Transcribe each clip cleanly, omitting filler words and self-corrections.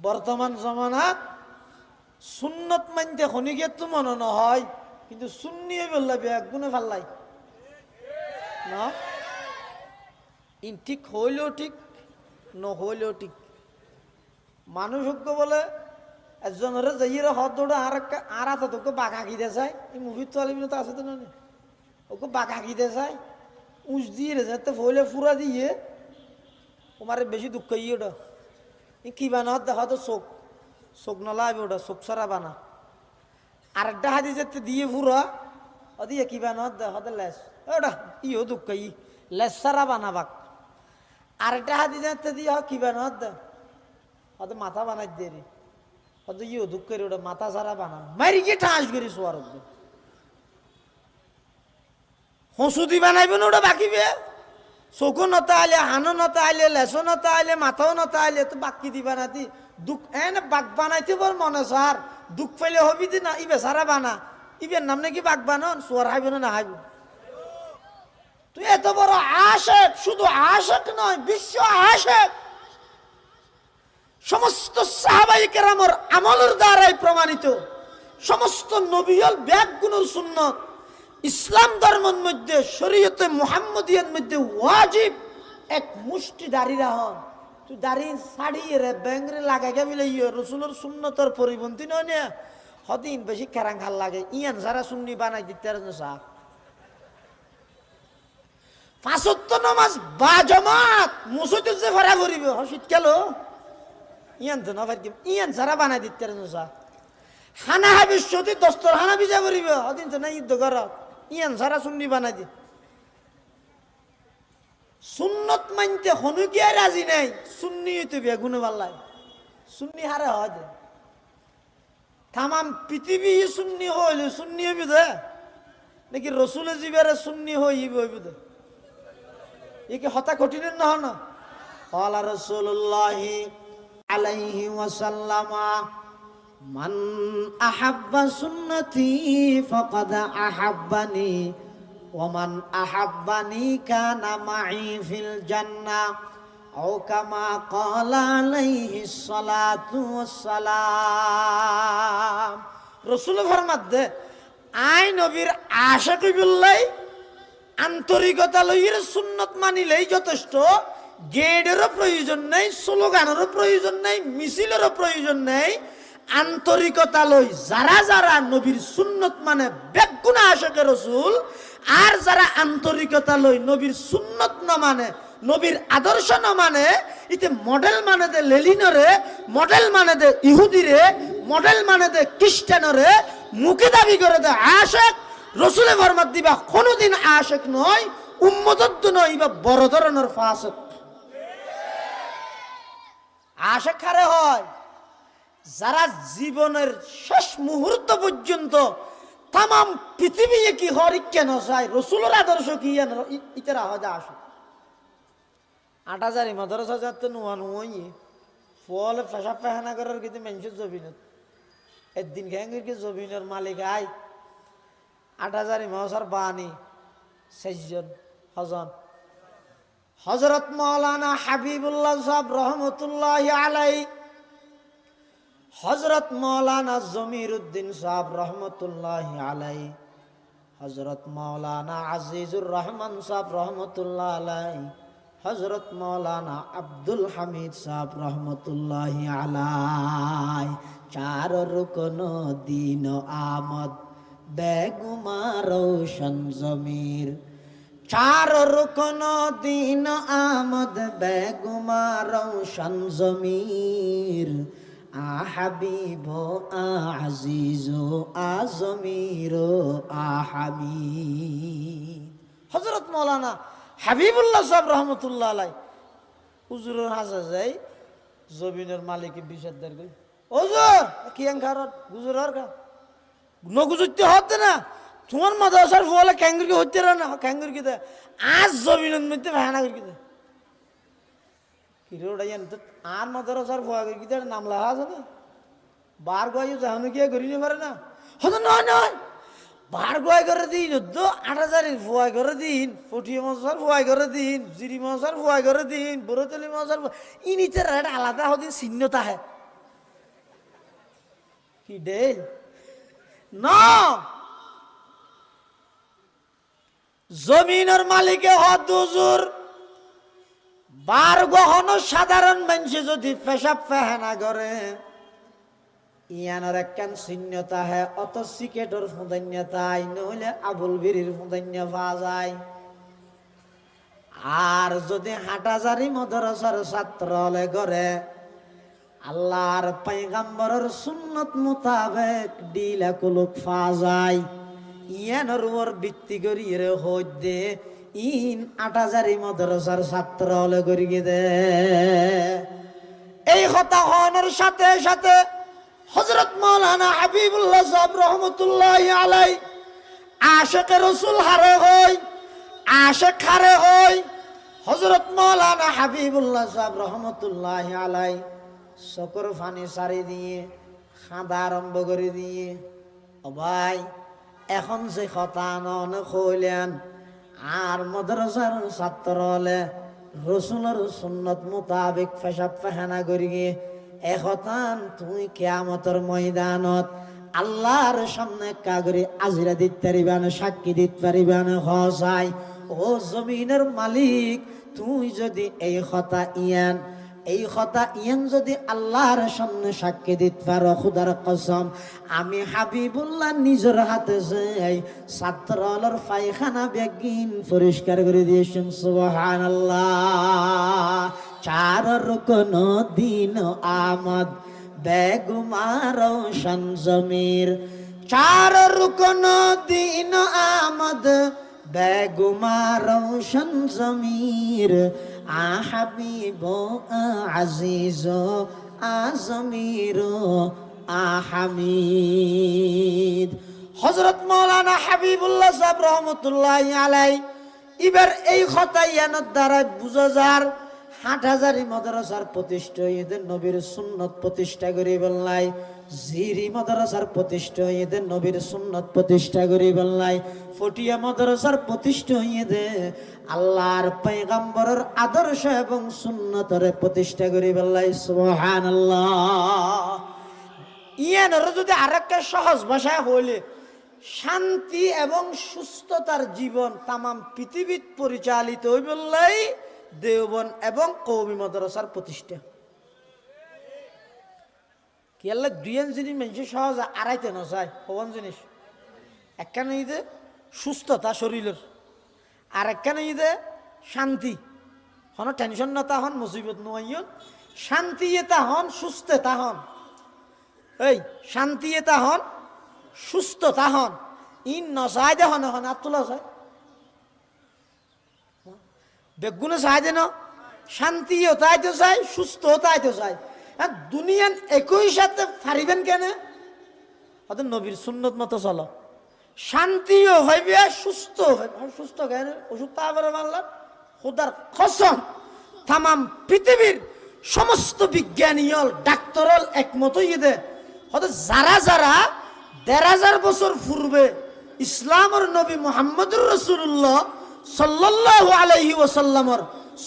বর্তমান জমানাত সুন্নত মানতে খনিকে তো মনে নহয়, কিন্তু সুন্নিয়ে বললা এক গুণে ফাল্লাই না। ইন ঠিক হইলেও ঠিক, নহইলেও ঠিক। মানুষ বলে একজনের যাইয়ের হদ দৌড়ে আর আছে তোকে বাঁকা খিদে চাই, এই মুভির তো আলিমিনে তো আছে তো না, ওকে বাঁকা খিদে চাই উঁচ দিয়ে রেছে ফইলে ফুরা দিয়ে তোমার বেশি দুঃখ ইয়ে ওটা কি বানা দেখা তো চোখ চোখ নলাবি ওটা চোখ সারা বানা আরেকটা হাতি যেতে দিয়ে ফুরা ও দিয়ে কি বানা দেখা তো লেস ওটা ইও দুঃখ ই লেস সারা বানা বাক আরেকটা হাতি যেতে দিয়ে কি বানা দে হয়তো মাথা বানাই দিয়ে রে হয়তো ইও দুঃখ করে ওটা মাথা সারা বানা মারি গিয়ে ঠাস করি শোয়ার হসুদি বানাইবেন ওটা বাকিবে চোখও নতা আইলে হানো নতা আইলে লেসো নতা আইলে মাথাও নতা আইলে তো বাকি দিবা না দি দুঃখ এনে বাঘ বানাইতে বল মনে সার দুঃখ পাইলে হবি দি না ইবে সারা বানা ইবের নাম নাকি বাঘ বানান সোয়ার হাইব না হাইব। তুই এত বড় আশেক, শুধু আশেক নয় বিশ্ব আশেক, সমস্ত সাহাবাই কেরামর আমলের দ্বারাই প্রমাণিত, সমস্ত নবিয়ল ব্যাগগুলোর সুন্নত ইসলাম ধর্মের মধ্যে শরীয়তে মুহাম্মদিয়ার মধ্যে ওয়াজিব এক মুষ্টি দাড়ি রাহন। তুই দাড়ি ছাড়িয়ে রে ব্যাংরে লাগাই গেলে রসুলের সুন্নতর পরিপন্থী নয় না হদিন বেশি খেরাং খাল লাগে ইয়ান সারা সুন্নি বানাই দিতে সাহ। পাঁচত্ব নামাজ বা জমাত মুসুদ যে ফেরা করিব হসিত গেল ইয়ান তো নফার ইয়ান সারা বানাই দিতে সাহ। হানা হাবির সতী দস্তর হানা বিজা করিব হদিন তো না ঈদ কর ইয়ান সারা সুন্নি বানাই দি। সুন্নত মানতে হনুকিয়া রাজি নাই, সুন্নি হইতে বেগুনে পাল্লাই সুন্নি হারে হয় যে তামাম পৃথিবী সুন্নি হইলে সুন্নি হইবি দে নাকি রসুলে জিবারে সুন্নি হইব দে এ কি হতা কঠিন না না। ক্বালা রাসূলুল্লাহ আলাইহি ওয়াসাল্লাম মান আহাব্বা সুন্নতি ফাকাদ আহাব্বানি ওয়া মান আহাব্বানি কানা মাই ফিল জান্নাহ আও কামা ক্বালা আলাইহিস সালাতু ওয়াস সালাম। রাসূল ফরমাত দে আই নবীর আশিক বিল্লাহ আন্তরিকতা লইয়ের সুন্নত মানিলেই যথেষ্ট, গেডেরও প্রয়োজন নেই, স্লোগানেরও প্রয়োজন নেই, মিছিলেরও প্রয়োজন নেই। আন্তরিকতা লই যারা যারা নবীর সুন্নত মানে বেগুনা আশিক রাসূল, আর যারা আন্তরিকতা লই নবীর সুন্নত না মানে নবীর আদর্শ না মানে ইতে মডেল মানে দে লেলিনরে, মডেল মানে দে ইহুদিরে, মডেল মানে দে খ্রিস্টানরে মুখে দাবি করে দে আশিক রসুলে ফরমাত দিবা কোনদিন আশিক নয়, উম্মতত্ব নয়, বা বড় ধরনের ফাসিক। আশিক কারে হয়? যারা জীবনের শেষ মুহূর্ত পর্যন্ত তাম পৃথিবী কি হরি কেন চাই রসুলের আদর্শ কি ইতারা হয় আসে ৮,০০০ মাদ্রাসা যাতে নুয়ানুই ফল পেশাব পেহানা করার কিন্তু মানুষের জমিনত একদিন খেয়ে জমিনের মালিক আই ৮,০০০ মহাসার বাণী ৬ জন হজন হজরত মৌলানা হাবিবুল্লাহ সাহেব রহমতুল্লাহ আলাই, হজরত মৌলানা জমির উদ্দিন সাহেব রহমতুল্লাহ আলাই, হজরত মৌলানা আজিজুর রহমান সাহেব রহমতুল্লাহ আলাই, হজরত মৌলানা আব্দুল হামিদ সাহেব রহমতুল্লাহ আলাই। চার রুকন দিন আমদ বেগুমা রোশন জমির, চার রুকন দিন আমদ বেগুমা রোশন জমির, আহাবিব আজিজ আজমির আহামিদ। হযরত মাওলানা হাবিবুল্লাহ সাহেব রহমতুল্লাহ আলাই হুজুরের হাজা যাই জমিনের মালিকের বিষাদার কই হুজুর কি আঙ্কারত হুজুরের কা নগুজুতে হতে না তোমার মাদ্রাসার ফলে ক্যাঙ্গুর কি হতে না ক্যাঙ্গুর কি আজ জমিনের মধ্যে ভাড়া করে কি কিরোড়াইয়ান তো আর মাদ্রাসার ফুয়া করে কি নাম লেখা আছে না বার গোয়াই যাহানো কি করি পারে না হতো নয় নয় বার গোয়াই করে দিন ৮,০০০ ফুয়াই করে দিন, ফটিয়া মশার ফুয়াই করে দিন, জিরি মশার ফুয়াই করে দিন, বরতলি মশার ইনিতে রেট আলাদা হদিন চিহ্নতা হে কি ডেল না, জমিনের মালিকে হদ হুজুর। বার গহন সাধারণ মানুষে যদি পেশাব পায়খানা করে ইয়ানোর একখান শূন্যতা হে, অত সিকেটর ফুদান্যতাই নহলে আবুল বিরির ফুদান্য পাওয়া যায়। আর যদি হাটাজারি মদরসার ছাত্র হলে করে আল্লাহর পয়গম্বরের সুন্নত মোতাবেক ডিলা কুলুক পাওয়া যায়। ইয়ানোর উপর ভিত্তি করি রে হইদে ইন ৮০০০ মদরসার ছাত্র হলে করি দে। এই কথা হওয়ার সাথে সাথে হযরত মাওলানা হাবিবুল্লাহ সাহেব রহমতুল্লাহি আলাই আশিক রাসূল হারে হই, আশিক হারে হই। হযরত মাওলানা হাবিবুল্লাহ সাহেব রহমতুল্লাহি আলাই চকুর ফানি সারি দিয়ে খাঁদা আরম্ভ করে দিয়ে, ও ভাই এখন যে কথা নন কইলেন আর মাদ্রাসার ছাত্র হলে রসুলের সুন্নত মোতাবেক পেশাব পায়খানা করি গিয়ে এখন তুই কিয়ামতের ময়দানত আল্লাহর সামনে কাগরে আজরা দিতে পারিবেন, সাক্ষী দিতে পারিবেন। হসাই ও জমিনের মালিক, তুই যদি এই কথা ইয়ান যদি আল্লাহর সামনে সাক্ষী দিতে পারো, খুদার কসম আমি হাবিবুল্লাহ নিজের হাতে যাই ছাত্রর পায়খানা বেগিন পরিষ্কার করে দিয়েছেন। সুবহানাল্লাহ। চার রুকন দিন আমদ বেগুমার রওশন জমির, চার রুকন দিন আমদ বেগুমার রওশন জমির, আহাবিব আজিজ আজমির আহামিদ। হযরত মাওলানা হাবিবুল্লাহ সাহেব রহমতুল্লাহি আলাই এবার এই কথা ইয়ানোর দ্বারা বুঝা যার ৮০০০ মাদ্রাসার প্রতিষ্ঠা এদের নবীর সুন্নত প্রতিষ্ঠা করি বললাই, জিরি মাদ্রাসার প্রতিষ্ঠা এদের নবীর সুন্নত প্রতিষ্ঠা করি বললাই, ফটিয়া মাদ্রাসার প্রতিষ্ঠা এদের আল্লাহর পয়গম্বরের আদর্শ এবং সুন্নতের প্রতিষ্ঠা করি বললাই। সুবহানাল্লাহ। ইয়ানোর যদি আরেকটা সহজ ভাষায় হইলে শান্তি এবং সুস্থতার জীবন তামাম পৃথিবীত পরিচালিত হই বললাই দেওবন এবং কওমি মাদ্রাসার প্রতিষ্ঠা। কি আল্লাহ দুইয়ান জিনিস মানুষ সহজে আড়াইতে না চায়। হবান জিনিস একখানে ঈদে সুস্থতা শরীরের, আর একখানে ঈদে শান্তি। হন টেনশন না তা হন, মুসিবত নোয়াইন শান্তি এটা হন, সুস্থ তা হন। এই শান্তি এটা হন, সুস্থ তা হন। ইন নচাই দে হন হন আর তোলা চায় বেগুনে চাই দে ন, শান্তিও তাইতে চাই, সুস্থ তাইতে চাই। দুনিয়ান একই সাথে পারিবেন কেন? ওদের নবীর সুন্নত মতো চলো, শান্তিও হইবে সুস্থ হইবে। সুস্থ কেন? ওষুধ তারপরে মানলাম খোদার কসম তামাম পৃথিবীর সমস্ত বিজ্ঞানী হল ডাক্তার হল একমত হইয়ে দে হয়তো যারা যারা ১৫০০ বছর পূর্বে ইসলামের নবী মুহাম্মদুর রাসূলুল্লাহ সাল্লাল্লাহু আলাইহি ওয়াসাল্লামের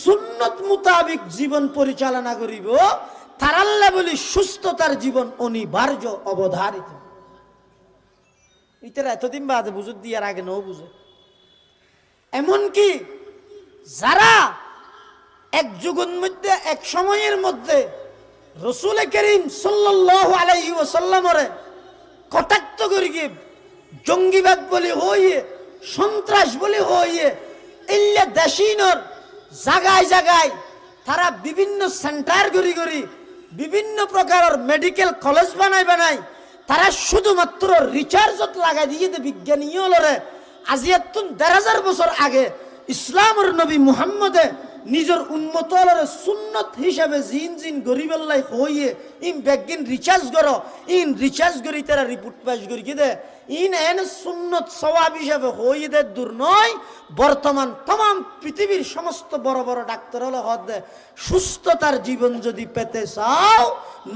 সুন্নত মোতাবেক জীবন পরিচালনা করিব, তারাল্লা বলি সুস্থতার জীবন অনিবার্য অবধারিত। ইতারা এতদিন বাদে বুঝুত দিয়ার আগে নও বুঝে। এমনকি যারা এক যুগের মধ্যে এক সময়ের মধ্যে রসুল করিম সাল্লাল্লাহু আলাইহি ওয়াসাল্লামের কটাক্ত করি গিয়ে জঙ্গিবাদ বলি হইয়ে, সন্ত্রাস বলি হইয়ে এল্লা দেশিনর জায়গায় জায়গায় তারা বিভিন্ন সেন্টার গড়ি গড়ি বিভিন্ন প্রকারের মেডিকেল কলেজ বানাই তারা শুধুমাত্র রিচার্জত লাগাই দিয়ে বিজ্ঞানী হলরে আজিয়াতুন ১৫০০ বছর আগে ইসলামের নবী মুহাম্মদে নিজের উন্মত সুন্নত হিসাবে জিন জিন গরিবেল্লাই হইয়ে ইন ব্যাগিন রিচার্জ করো, ইন রিচার্জ করি তারা রিপোর্ট পাস করি দে ইন এন সুন্নত সওয়াব হিসাবে হইয়ে দে দূর নয়। বর্তমান तमाम পৃথিবীর সমস্ত বড় বড় ডাক্তার হলো হদ দে সুস্থতার জীবন যদি পেতে চাও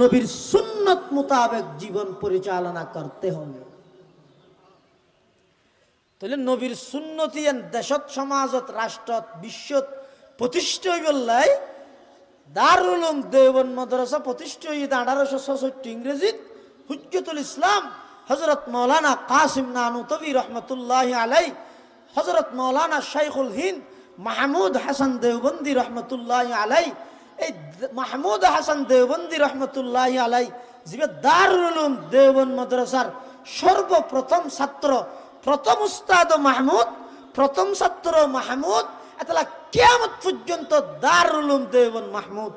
নবীর সুন্নত মোতাবেক জীবন পরিচালনা করতে হবে। তাহলে নবীর সুন্নতি দেশত সমাজত রাষ্ট্রত বিশ্বত প্রতিষ্ঠা হয়ে বললাই দারুল উলুম দেওবন্দ মাদ্রাসা প্রতিষ্ঠা হয়ে 1866 ইংরেজিত হুজ্জতুল ইসলাম হযরত মাওলানা কাসিম নানুতবী রহমতুল্লাহি আলাইহি, হযরত মাওলানা শাইখুল হিন্দ মাহমুদ হাসান দেওবন্দি রহমতুল্লাহি আলাইহি, এই মাহমুদ হাসান দেওবন্দি রহমতুল্লাহি আলাইহি যিনি দারুল উলুম দেওবন্দ মাদ্রাসার সর্বপ্রথম ছাত্র, প্রথম উস্তাদ মাহমুদ, প্রথম ছাত্র মাহমুদ, এতলা কিয়ামত পর্যন্ত দারুল উলুম দেওবন্দ মাহমুদ।